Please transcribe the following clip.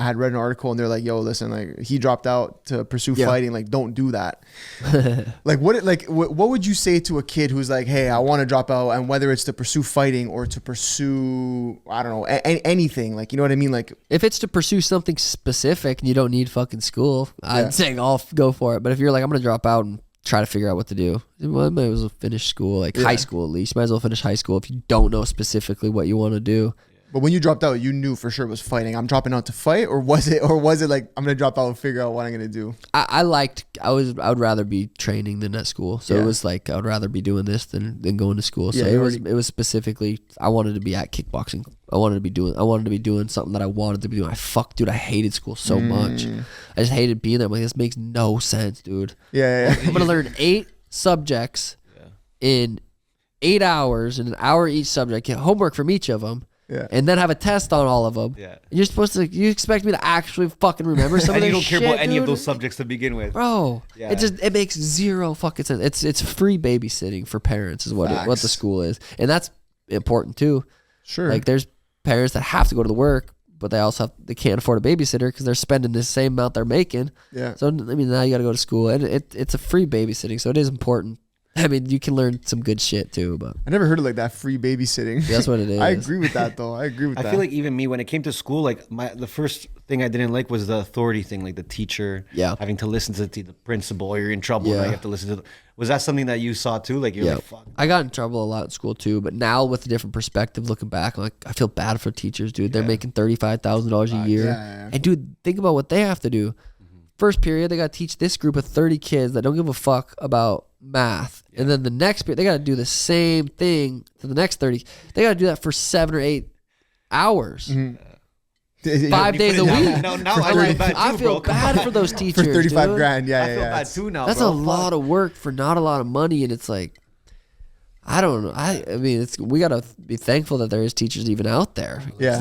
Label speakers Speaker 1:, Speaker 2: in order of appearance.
Speaker 1: I had read an article and they're like, yo, listen, like he dropped out to pursue fighting. Like, don't do that. Like what would you say to a kid who's like, hey, I want to drop out, and whether it's to pursue fighting or to pursue, I don't know, anything, like, you know what I mean? Like
Speaker 2: if it's to pursue something specific and you don't need fucking school, I'm saying I'll go for it. But if you're like, I'm going to drop out and try to figure out what to do, well, I might as well finish school, like high school at least. Might as well finish high school if you don't know specifically what you want to do.
Speaker 1: But when you dropped out, you knew for sure it was fighting. I'm dropping out to fight, or was it like I'm gonna drop out and figure out what I'm gonna do?
Speaker 2: I would rather be training than at school. So it was like I would rather be doing this than going to school. So it was specifically I wanted to be at kickboxing. I wanted to be doing something that I wanted to be doing. Dude, I hated school so much. I just hated being there. I'm like, this makes no sense, dude.
Speaker 1: Yeah.
Speaker 2: I'm gonna learn 8 subjects in 8 hours, and an hour each subject. Get homework from each of them.
Speaker 1: Yeah.
Speaker 2: And then have a test on all of them.
Speaker 3: Yeah.
Speaker 2: You're supposed to. You expect me to actually fucking remember some of
Speaker 3: And
Speaker 2: this
Speaker 3: you don't
Speaker 2: shit,
Speaker 3: care about any of
Speaker 2: dude?
Speaker 3: those subjects to begin with.
Speaker 2: Bro,
Speaker 3: Yeah.
Speaker 2: it makes zero fucking sense. It's free babysitting for parents is what the school is, and that's important too.
Speaker 1: Sure.
Speaker 2: Like there's parents that have to go to the work, but they can't afford a babysitter because they're spending the same amount they're making.
Speaker 1: Yeah.
Speaker 2: So I mean, now you got to go to school, and it's a free babysitting, so it is important. I mean, you can learn some good shit too, but
Speaker 1: I never heard of like that free babysitting.
Speaker 2: that's what it is.
Speaker 1: I agree with that though. I
Speaker 3: feel like even me, when it came to school, like the first thing I didn't like was the authority thing, like the teacher having to listen to the principal, or you're in trouble and you have to listen to was that something that you saw too? Like you're like, fuck.
Speaker 2: I got in trouble a lot in school too, but now with a different perspective, looking back, like I feel bad for teachers, dude. They're making $35,000 a year, and dude, think about what they have to do. First period, they got to teach this group of 30 kids that don't give a fuck about math. And then the next period, they got to do the same thing to the next 30. They got to do that for 7 or 8 hours. 5 days a week.
Speaker 3: Now I feel
Speaker 2: bad for those teachers.
Speaker 1: For 35
Speaker 2: dude.
Speaker 1: grand. Yeah.
Speaker 3: I feel bad too now.
Speaker 2: That's a lot of work for not a lot of money. And it's like, I don't know. I mean, we got to be thankful that there is teachers even out there.
Speaker 1: Yeah.